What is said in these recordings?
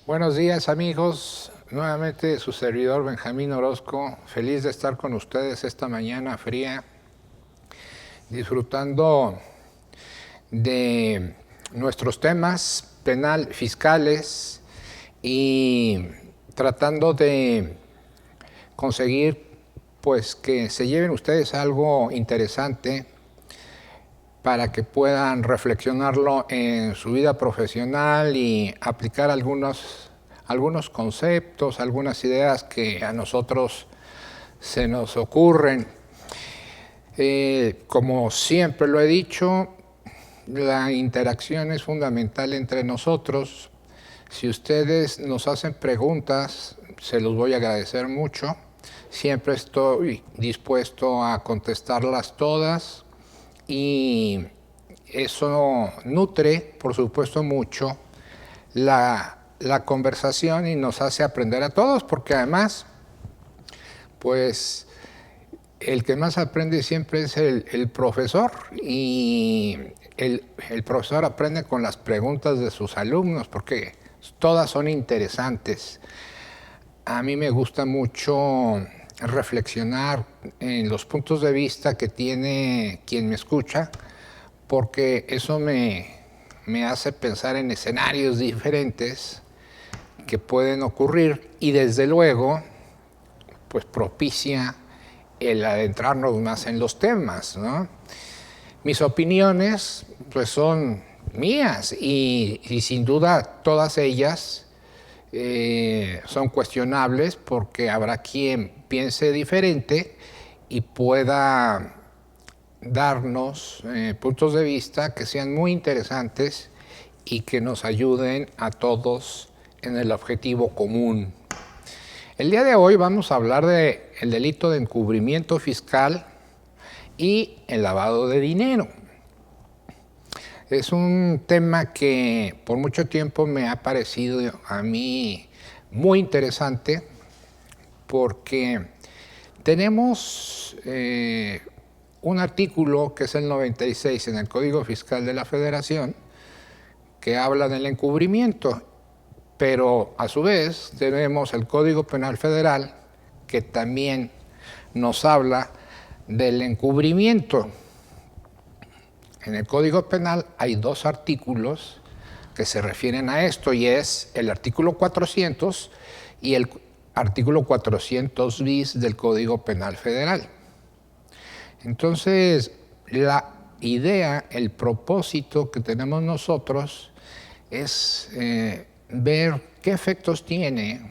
Buenos días amigos, nuevamente su servidor Benjamín Orozco, feliz de estar con ustedes esta mañana fría, disfrutando de nuestros temas penal fiscales y tratando de conseguir pues que se lleven ustedes algo interesante para que puedan reflexionarlo en su vida profesional y aplicar algunos conceptos, algunas ideas que a nosotros se nos ocurren. Como siempre lo he dicho, la interacción es fundamental entre nosotros. Si ustedes nos hacen preguntas, se los voy a agradecer mucho. Siempre estoy dispuesto a contestarlas todas y eso nutre, por supuesto, mucho la conversación y nos hace aprender a todos, porque además, pues, el que más aprende siempre es el profesor y el profesor aprende con las preguntas de sus alumnos, porque todas son interesantes. A mí me gusta mucho reflexionar en los puntos de vista que tiene quien me escucha, porque eso me hace pensar en escenarios diferentes que pueden ocurrir y desde luego pues propicia el adentrarnos más en los temas, ¿no? Mis opiniones pues son mías y sin duda todas ellas son cuestionables porque habrá quien piense diferente y pueda darnos puntos de vista que sean muy interesantes y que nos ayuden a todos en el objetivo común. El día de hoy vamos a hablar del delito de encubrimiento fiscal y el lavado de dinero. Es un tema que por mucho tiempo me ha parecido a mí muy interesante porque tenemos un artículo que es el 96 en el Código Fiscal de la Federación que habla del encubrimiento, pero a su vez tenemos el Código Penal Federal que también nos habla del encubrimiento. En el Código Penal hay dos artículos que se refieren a esto y es el artículo 400 y el artículo 400 bis del Código Penal Federal. Entonces, la idea, el propósito que tenemos nosotros es ver qué efectos tiene,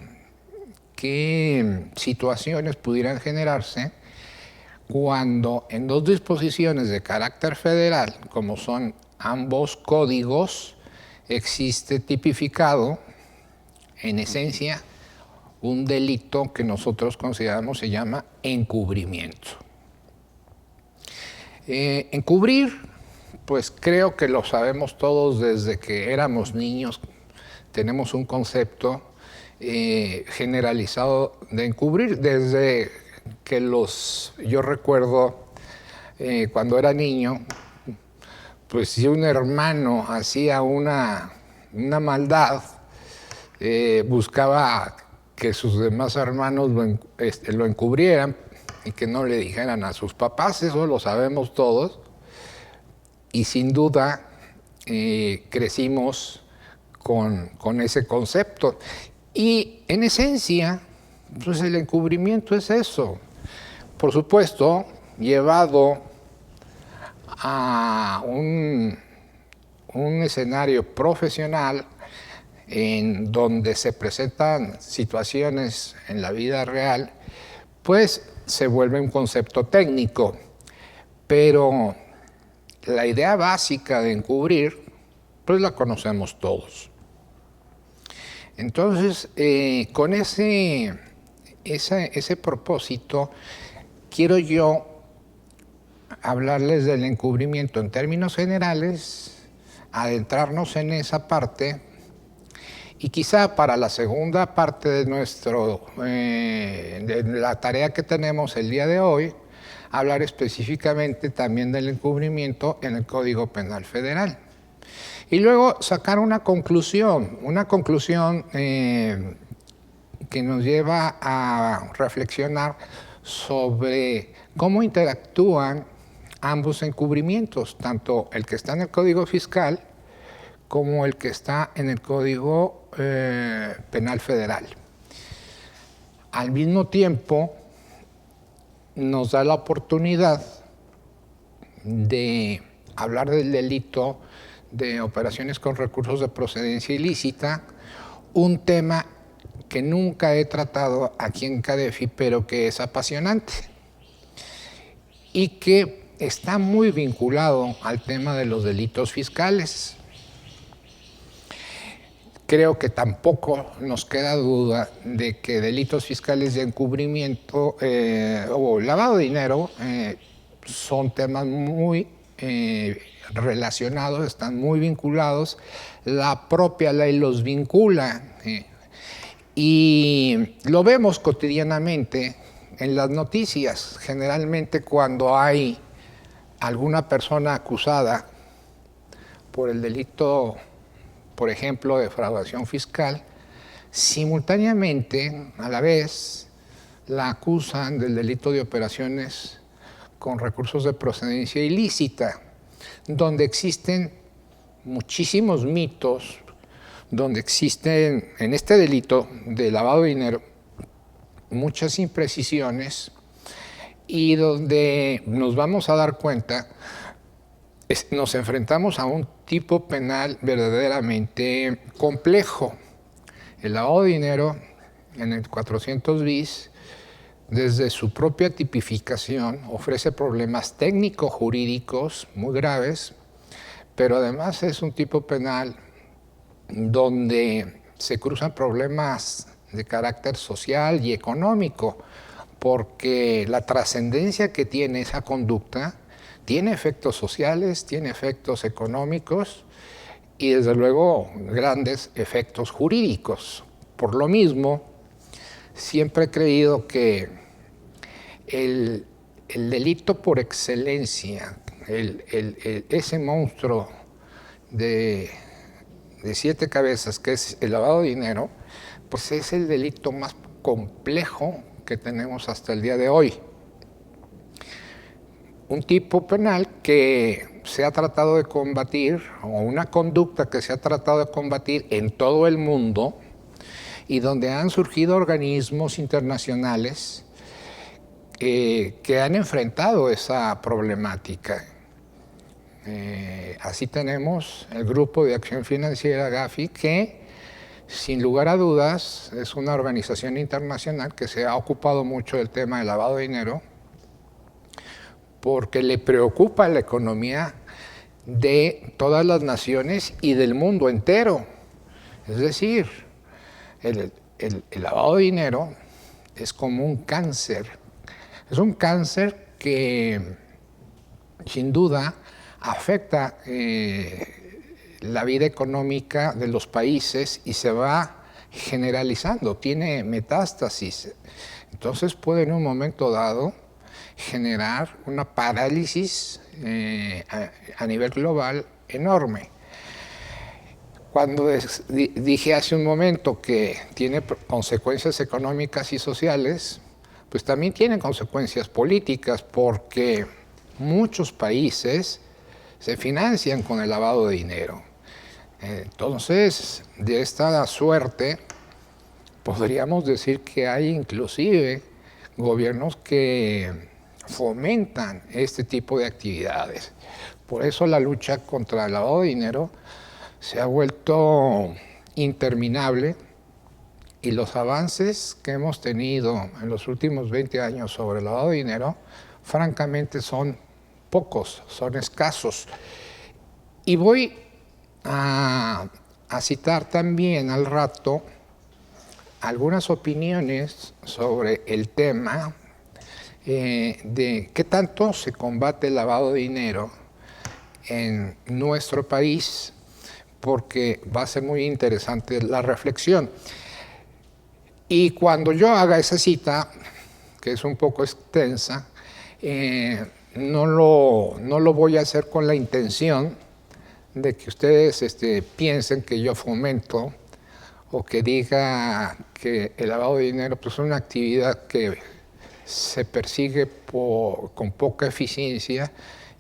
qué situaciones pudieran generarse cuando en dos disposiciones de carácter federal, como son ambos códigos, existe tipificado, en esencia, un delito que nosotros consideramos se llama encubrimiento. Encubrir, pues creo que lo sabemos todos desde que éramos niños, tenemos un concepto generalizado de encubrir, desde que yo recuerdo cuando era niño, pues si un hermano hacía una maldad, buscaba que sus demás hermanos lo encubrieran y que no le dijeran a sus papás, eso lo sabemos todos, y sin duda crecimos con ese concepto. Y en esencia, pues el encubrimiento es eso. Por supuesto, llevado a un escenario profesional en donde se presentan situaciones en la vida real, pues se vuelve un concepto técnico. Pero la idea básica de encubrir, pues la conocemos todos. Entonces, con ese propósito, quiero yo hablarles del encubrimiento en términos generales, adentrarnos en esa parte y quizá para la segunda parte de de la tarea que tenemos el día de hoy, hablar específicamente también del encubrimiento en el Código Penal Federal. Y luego sacar una conclusión que nos lleva a reflexionar sobre cómo interactúan ambos encubrimientos, tanto el que está en el Código Fiscal como el que está en el Código Penal Federal. Al mismo tiempo, nos da la oportunidad de hablar del delito de operaciones con recursos de procedencia ilícita, un tema que nunca he tratado aquí en CADEFI, pero que es apasionante y que está muy vinculado al tema de los delitos fiscales. Creo que tampoco nos queda duda de que delitos fiscales de encubrimiento o lavado de dinero son temas muy relacionados, están muy vinculados. La propia ley los vincula y lo vemos cotidianamente en las noticias. Generalmente cuando hay alguna persona acusada por el delito, por ejemplo, de defraudación fiscal, simultáneamente, a la vez, la acusan del delito de operaciones con recursos de procedencia ilícita, donde existen muchísimos mitos, donde existen en este delito de lavado de dinero muchas imprecisiones y donde nos vamos a dar cuenta, nos enfrentamos a un tipo penal verdaderamente complejo. El lavado de dinero en el 400 bis, desde su propia tipificación, ofrece problemas técnico-jurídicos muy graves, pero además es un tipo penal donde se cruzan problemas de carácter social y económico, porque la trascendencia que tiene esa conducta tiene efectos sociales, tiene efectos económicos y desde luego grandes efectos jurídicos. Por lo mismo, siempre he creído que el delito por excelencia, ese monstruo de 7 cabezas que es el lavado de dinero, pues es el delito más complejo que tenemos hasta el día de hoy. Un tipo penal que se ha tratado de combatir, o una conducta que se ha tratado de combatir en todo el mundo, y donde han surgido organismos internacionales que han enfrentado esa problemática. Así tenemos el Grupo de Acción Financiera GAFI, que sin lugar a dudas es una organización internacional que se ha ocupado mucho del tema del lavado de dinero, porque le preocupa la economía de todas las naciones y del mundo entero. Es decir, el lavado de dinero es como un cáncer. Es un cáncer que sin duda afecta la vida económica de los países y se va generalizando, tiene metástasis. Entonces puede en un momento dado generar una parálisis a nivel global enorme. Cuando dije hace un momento que tiene consecuencias económicas y sociales, pues también tiene consecuencias políticas, porque muchos países se financian con el lavado de dinero. Entonces, de esta suerte, podríamos decir que hay inclusive gobiernos que fomentan este tipo de actividades. Por eso la lucha contra el lavado de dinero se ha vuelto interminable y los avances que hemos tenido en los últimos 20 años sobre el lavado de dinero, francamente son pocos, son escasos. Y voy a citar también al rato algunas opiniones sobre el tema de qué tanto se combate el lavado de dinero en nuestro país, porque va a ser muy interesante la reflexión. Y cuando yo haga esa cita, que es un poco extensa, no lo voy a hacer con la intención de que ustedes piensen que yo fomento o que diga que el lavado de dinero pues, es una actividad que se persigue con poca eficiencia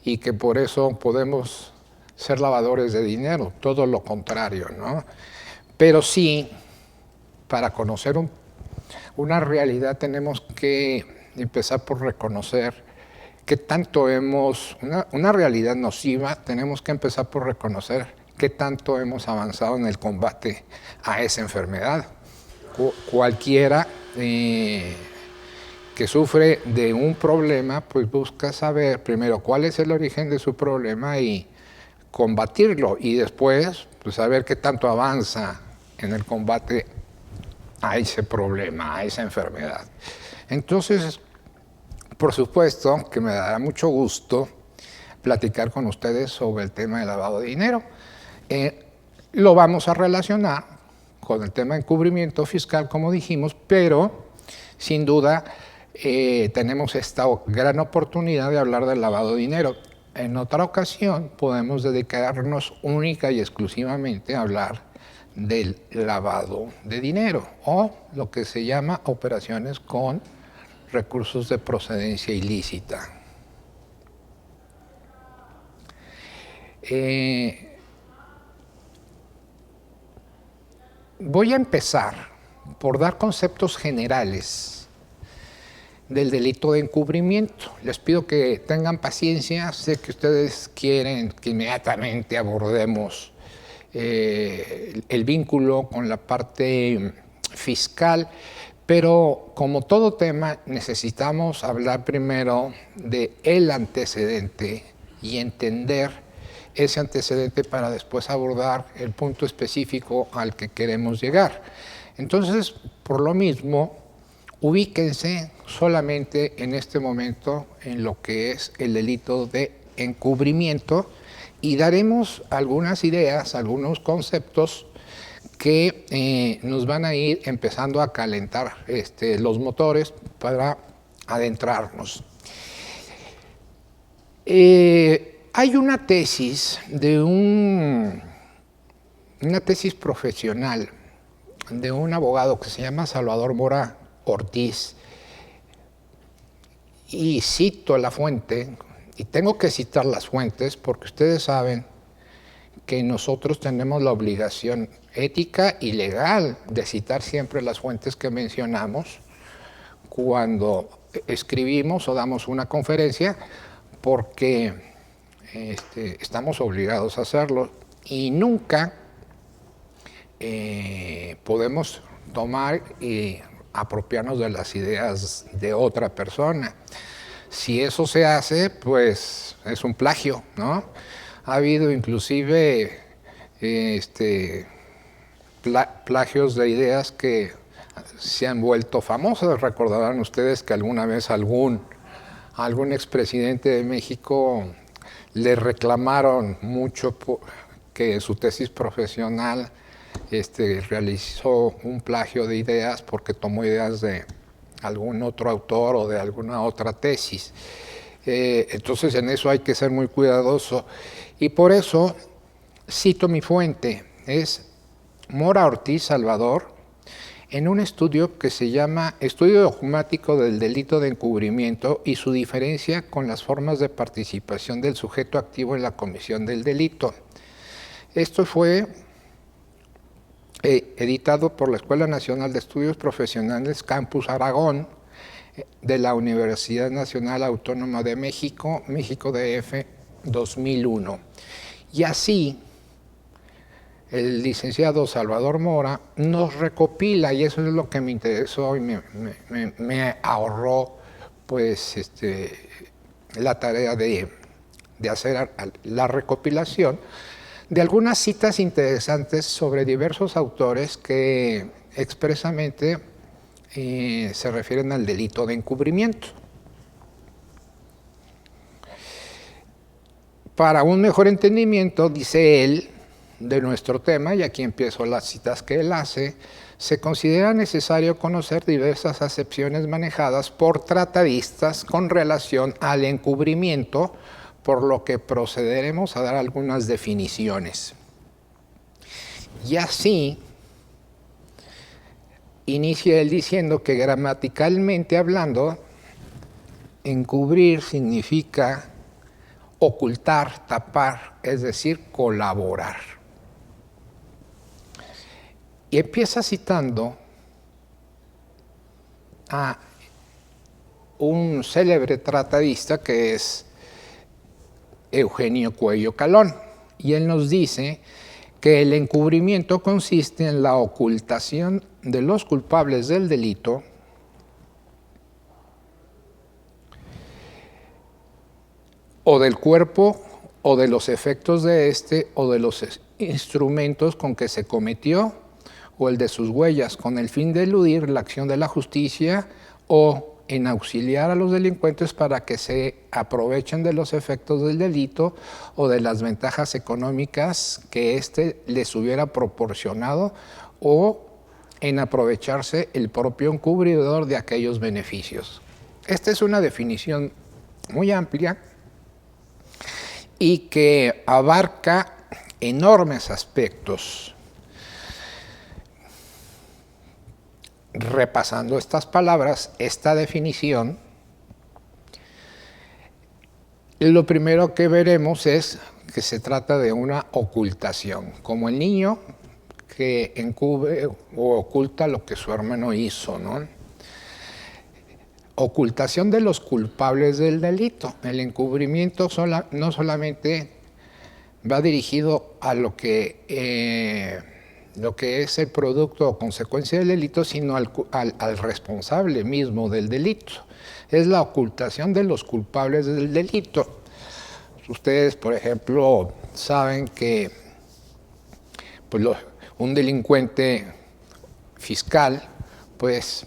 y que por eso podemos ser lavadores de dinero, todo lo contrario, ¿no? Pero sí, para conocer una realidad tenemos que empezar por reconocer qué tanto una realidad nociva, tenemos que empezar por reconocer qué tanto hemos avanzado en el combate a esa enfermedad. Cualquiera que sufre de un problema, pues busca saber primero cuál es el origen de su problema y combatirlo, y después pues saber qué tanto avanza en el combate a ese problema, a esa enfermedad. Entonces, por supuesto que me dará mucho gusto platicar con ustedes sobre el tema del lavado de dinero. Lo vamos a relacionar con el tema de encubrimiento fiscal, como dijimos, pero sin duda tenemos esta gran oportunidad de hablar del lavado de dinero. En otra ocasión podemos dedicarnos única y exclusivamente a hablar del lavado de dinero o lo que se llama operaciones con recursos de procedencia ilícita. Voy a empezar por dar conceptos generales del delito de encubrimiento. Les pido que tengan paciencia, sé que ustedes quieren que inmediatamente abordemos el vínculo con la parte fiscal, pero como todo tema necesitamos hablar primero del antecedente y entender ese antecedente para después abordar el punto específico al que queremos llegar. Entonces, por lo mismo, ubíquense solamente en este momento en lo que es el delito de encubrimiento y daremos algunas ideas, algunos conceptos que nos van a ir empezando a calentar los motores para adentrarnos. Hay una tesis una tesis profesional de un abogado que se llama Salvador Mora Ortiz, y cito la fuente, y tengo que citar las fuentes porque ustedes saben que nosotros tenemos la obligación ética y legal de citar siempre las fuentes que mencionamos cuando escribimos o damos una conferencia, porque estamos obligados a hacerlo y nunca podemos tomar y apropiarnos de las ideas de otra persona. Si eso se hace, pues es un plagio, ¿no? Ha habido inclusive plagios de ideas que se han vuelto famosas. Recordarán ustedes que alguna vez algún expresidente de México le reclamaron mucho que su tesis profesional realizó un plagio de ideas porque tomó ideas de algún otro autor o de alguna otra tesis. Entonces en eso hay que ser muy cuidadoso y por eso cito mi fuente, es Mora Ortiz Salvador, en un estudio que se llama Estudio Dogmático del Delito de Encubrimiento y su diferencia con las formas de participación del sujeto activo en la comisión del delito. Esto fue editado por la Escuela Nacional de Estudios Profesionales Campus Aragón de la Universidad Nacional Autónoma de México, México DF 2001. Y así, el licenciado Salvador Mora nos recopila, y eso es lo que me interesó y me ahorró pues, la tarea de hacer la recopilación de algunas citas interesantes sobre diversos autores que expresamente se refieren al delito de encubrimiento. Para un mejor entendimiento, dice él, de nuestro tema, y aquí empiezo las citas que él hace, se considera necesario conocer diversas acepciones manejadas por tratadistas con relación al encubrimiento por lo que procederemos a dar algunas definiciones. Y así inicia él diciendo que gramaticalmente hablando, encubrir significa ocultar, tapar, es decir, colaborar. Y empieza citando a un célebre tratadista que es Eugenio Cuello Calón. Y él nos dice que el encubrimiento consiste en la ocultación de los culpables del delito o del cuerpo o de los efectos de éste o de los instrumentos con que se cometió o el de sus huellas, con el fin de eludir la acción de la justicia o en auxiliar a los delincuentes para que se aprovechen de los efectos del delito o de las ventajas económicas que éste les hubiera proporcionado o en aprovecharse el propio encubridor de aquellos beneficios. Esta es una definición muy amplia y que abarca enormes aspectos. Repasando estas palabras, esta definición, lo primero que veremos es que se trata de una ocultación, como el niño que encubre o oculta lo que su hermano hizo, ¿no? Ocultación de los culpables del delito. El encubrimiento no solamente va dirigido a lo que es el producto o consecuencia del delito, sino al responsable mismo del delito. Es la ocultación de los culpables del delito. Ustedes, por ejemplo, saben que pues, un delincuente fiscal, pues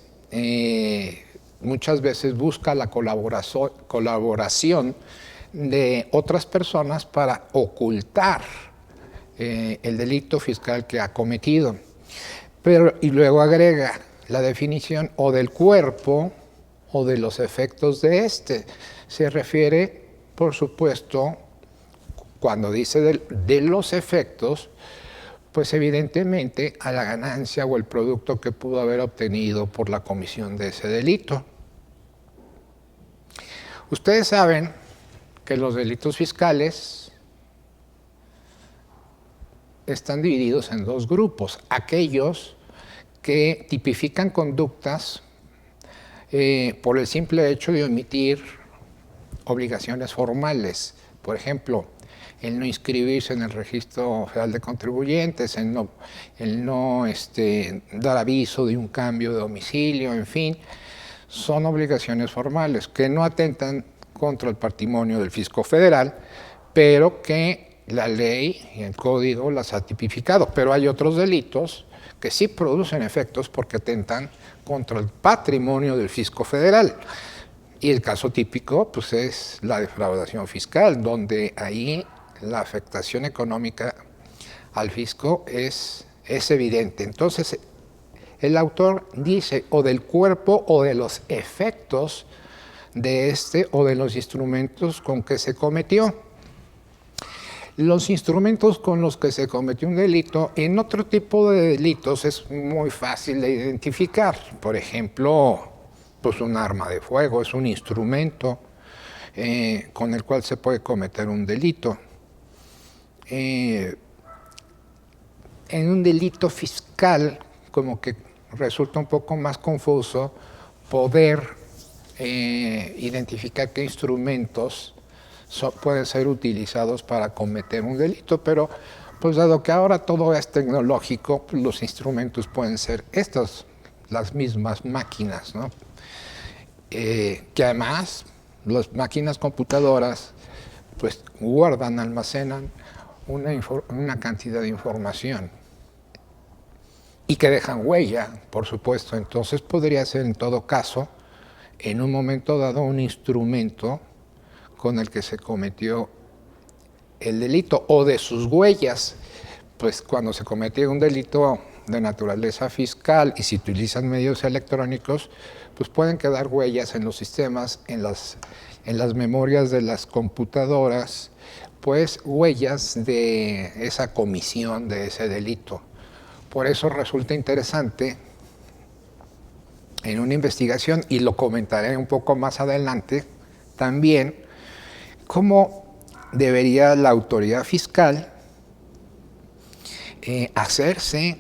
muchas veces busca la colaboración de otras personas para ocultar el delito fiscal que ha cometido. Y luego agrega la definición o del cuerpo o de los efectos de este. Se refiere, por supuesto, cuando dice de los efectos, pues evidentemente a la ganancia o el producto que pudo haber obtenido por la comisión de ese delito. Ustedes saben que los delitos fiscales están divididos en dos grupos. Aquellos que tipifican conductas por el simple hecho de omitir obligaciones formales. Por ejemplo, el no inscribirse en el Registro Federal de Contribuyentes, el no dar aviso de un cambio de domicilio, en fin, son obligaciones formales que no atentan contra el patrimonio del fisco federal, pero que la ley y el código las ha tipificado. Pero hay otros delitos que sí producen efectos porque atentan contra el patrimonio del fisco federal. Y el caso típico pues, es la defraudación fiscal, donde ahí la afectación económica al fisco es evidente. Entonces, el autor dice o del cuerpo o de los efectos de este o de los instrumentos con que se cometió. Los instrumentos con los que se cometió un delito, en otro tipo de delitos es muy fácil de identificar. Por ejemplo, pues un arma de fuego es un instrumento con el cual se puede cometer un delito. En un delito fiscal, como que resulta un poco más confuso poder identificar qué instrumentos pueden ser utilizados para cometer un delito, pero pues dado que ahora todo es tecnológico, pues, los instrumentos pueden ser las mismas máquinas, ¿no? Que además las máquinas computadoras pues guardan, almacenan una cantidad de información y que dejan huella, por supuesto. Entonces podría ser en todo caso, en un momento dado, un instrumento con el que se cometió el delito o de sus huellas. Pues cuando se cometió un delito de naturaleza fiscal y se utilizan medios electrónicos, pues pueden quedar huellas en los sistemas, en en las memorias de las computadoras, pues huellas de esa comisión de ese delito. Por eso resulta interesante en una investigación, y lo comentaré un poco más adelante, también cómo debería la autoridad fiscal hacerse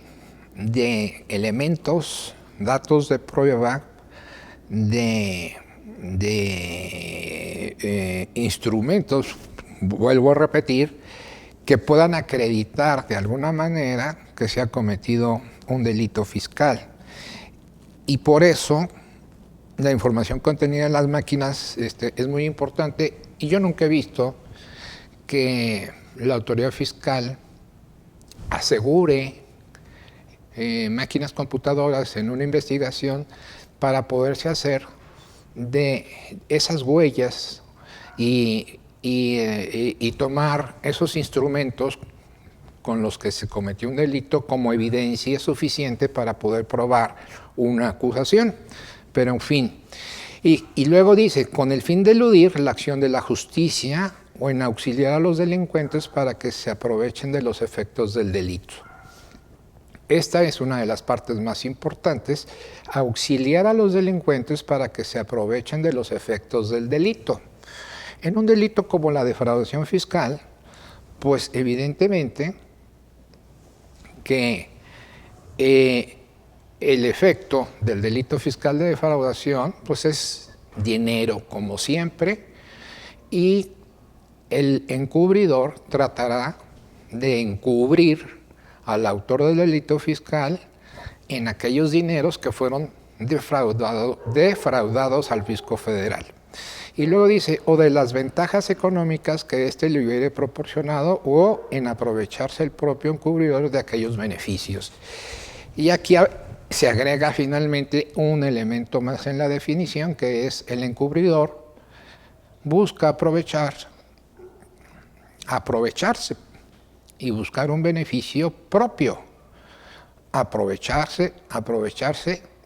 de elementos, datos de prueba, de instrumentos, vuelvo a repetir, que puedan acreditar de alguna manera que se ha cometido un delito fiscal. Y por eso la información contenida en las máquinas es muy importante, y yo nunca he visto que la autoridad fiscal asegure máquinas computadoras en una investigación para poderse hacer de esas huellas y tomar esos instrumentos con los que se cometió un delito como evidencia suficiente para poder probar una acusación. Pero en fin, y luego dice, con el fin de eludir la acción de la justicia o en auxiliar a los delincuentes para que se aprovechen de los efectos del delito. Esta es una de las partes más importantes, auxiliar a los delincuentes para que se aprovechen de los efectos del delito. En un delito como la defraudación fiscal, pues evidentemente que el efecto del delito fiscal de defraudación pues es dinero, como siempre, y el encubridor tratará de encubrir al autor del delito fiscal en aquellos dineros que fueron defraudados al fisco federal. Y luego dice, o de las ventajas económicas que éste le hubiere proporcionado, o en aprovecharse el propio encubridor de aquellos beneficios. Y aquí se agrega finalmente un elemento más en la definición, que es el encubridor busca aprovecharse y buscar un beneficio propio. Aprovecharse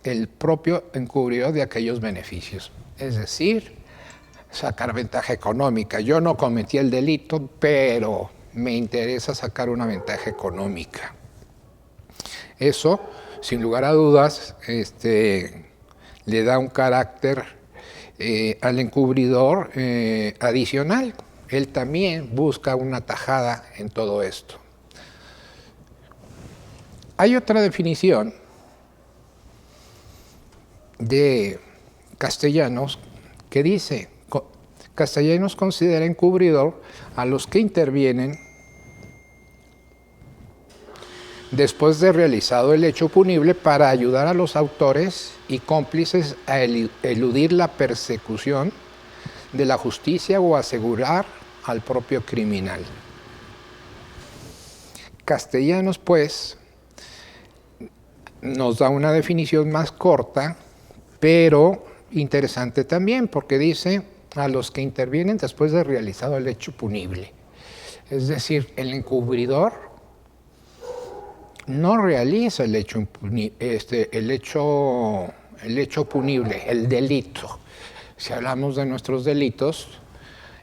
el propio encubridor de aquellos beneficios. Es decir, sacar ventaja económica. Yo no cometí el delito, pero me interesa sacar una ventaja económica. Eso, sin lugar a dudas, le da un carácter al encubridor adicional. Él también busca una tajada en todo esto. Hay otra definición de Castellanos que dice, Castellanos considera encubridor a los que intervienen después de realizado el hecho punible para ayudar a los autores y cómplices a eludir la persecución de la justicia o asegurar al propio criminal. Castellanos, pues, nos da una definición más corta, pero interesante también, porque dice a los que intervienen después de realizado el hecho punible. Es decir, el encubridor no realiza el hecho punible, el delito. Si hablamos de nuestros delitos,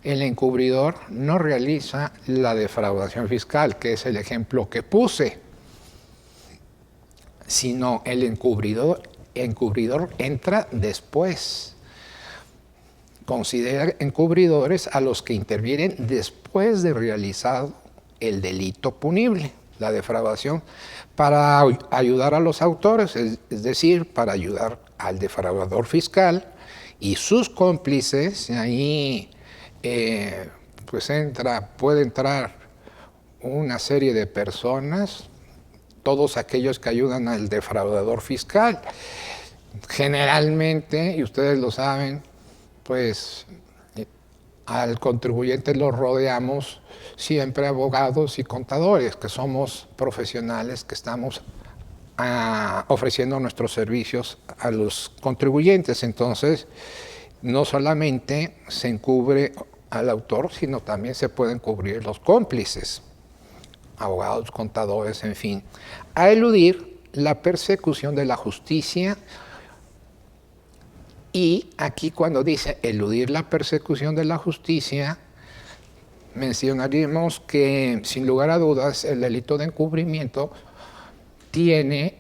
el encubridor no realiza la defraudación fiscal, que es el ejemplo que puse, sino el encubridor entra después. Considera encubridores a los que intervienen después de realizado el delito punible, la defraudación, para ayudar a los autores, es decir, para ayudar al defraudador fiscal y sus cómplices. Ahí pues puede entrar una serie de personas, todos aquellos que ayudan al defraudador fiscal. Generalmente, y ustedes lo saben, pues al contribuyente lo rodeamos siempre abogados y contadores, que somos profesionales que estamos ofreciendo nuestros servicios a los contribuyentes. Entonces, no solamente se encubre al autor, sino también se pueden cubrir los cómplices, abogados, contadores, en fin, a eludir la persecución de la justicia Y aquí cuando dice eludir la persecución de la justicia, mencionaríamos que sin lugar a dudas el delito de encubrimiento tiene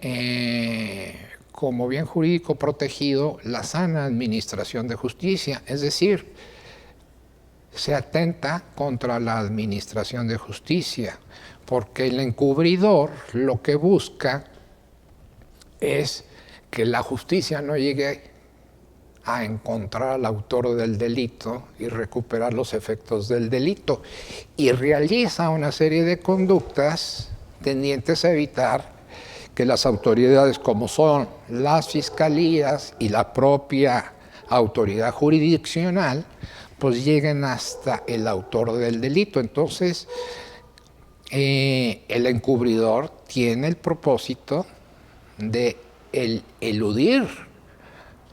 como bien jurídico protegido la sana administración de justicia, es decir, se atenta contra la administración de justicia, porque el encubridor lo que busca es que la justicia no llegue a encontrar al autor del delito y recuperar los efectos del delito, y realiza una serie de conductas tendientes a evitar que las autoridades, como son las fiscalías y la propia autoridad jurisdiccional, pues lleguen hasta el autor del delito. Entonces, el encubridor tiene el propósito de eludir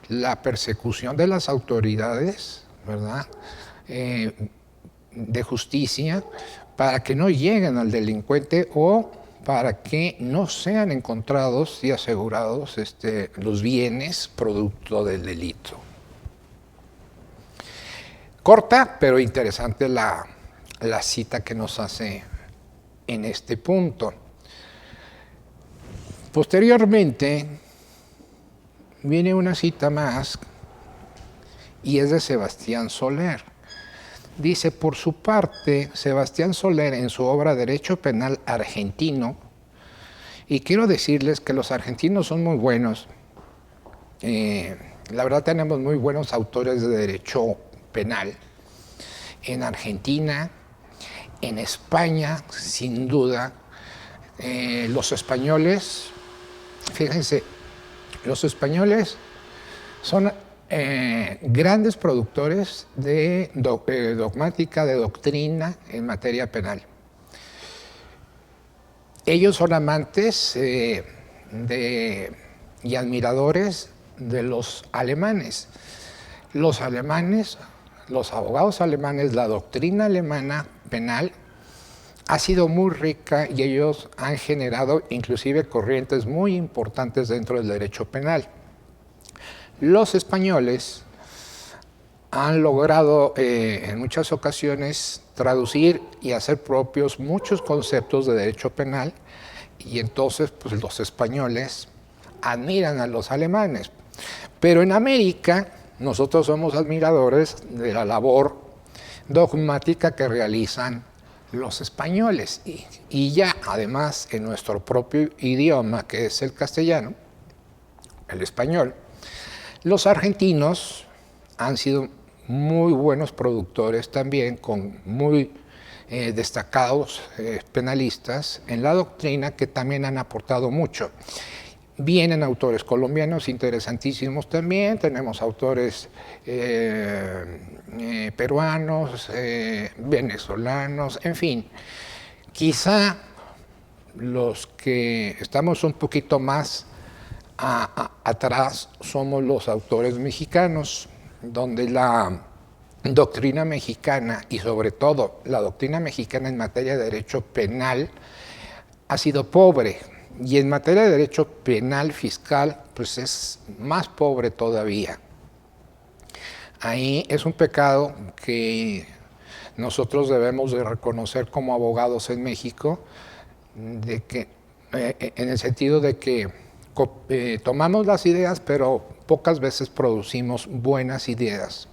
la persecución de las autoridades, ¿verdad?, de justicia, para que no lleguen al delincuente o para que no sean encontrados y asegurados los bienes producto del delito. Corta, pero interesante la cita que nos hace en este punto. Posteriormente, viene una cita más y es de Sebastián Soler. Dice, por su parte, Sebastián Soler en su obra Derecho Penal Argentino, y quiero decirles que los argentinos son muy buenos, la verdad tenemos muy buenos autores de derecho penal, en Argentina, en España, sin duda, los españoles, fíjense, los españoles son grandes productores de dogmática, de doctrina en materia penal. Ellos son amantes y admiradores de los alemanes. Los alemanes, los abogados alemanes, la doctrina alemana penal ha sido muy rica y ellos han generado inclusive corrientes muy importantes dentro del derecho penal. Los españoles han logrado en muchas ocasiones traducir y hacer propios muchos conceptos de derecho penal, y entonces pues, los españoles admiran a los alemanes. Pero en América nosotros somos admiradores de la labor dogmática que realizan los españoles, y ya además en nuestro propio idioma, que es el castellano, el español, los argentinos han sido muy buenos productores también, con muy destacados penalistas en la doctrina, que también han aportado mucho. Vienen autores colombianos interesantísimos también, tenemos autores peruanos, venezolanos, en fin. Quizá los que estamos un poquito más atrás somos los autores mexicanos, donde la doctrina mexicana y sobre todo la doctrina mexicana en materia de derecho penal ha sido pobre, y en materia de derecho penal fiscal pues es más pobre todavía. Ahí es un pecado que nosotros debemos de reconocer como abogados en México, de que, en el sentido de que tomamos las ideas, pero pocas veces producimos buenas ideas.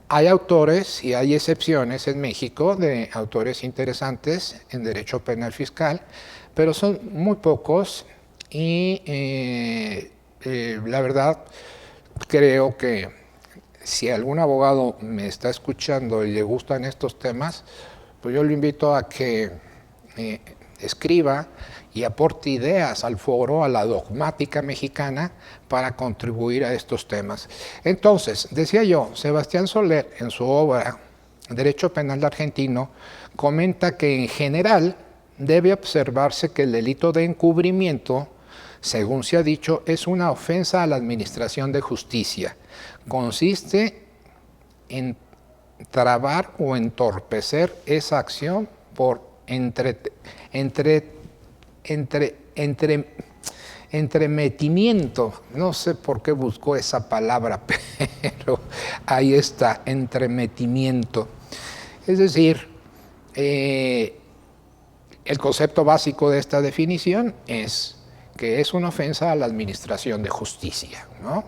Hay autores y hay excepciones en México de autores interesantes en derecho penal fiscal, pero son muy pocos, y la verdad creo que si algún abogado me está escuchando y le gustan estos temas, pues yo lo invito a que escriba y aporte ideas al foro, a la dogmática mexicana, para contribuir a estos temas. Entonces, decía yo, Sebastián Soler, en su obra Derecho Penal Argentino, comenta que en general debe observarse que el delito de encubrimiento, según se ha dicho, es una ofensa a la administración de justicia. Consiste en trabar o entorpecer esa acción por Entremetimiento, no sé por qué buscó esa palabra, pero ahí está, entremetimiento. Es decir, el concepto básico de esta definición es que es una ofensa a la administración de justicia, ¿no?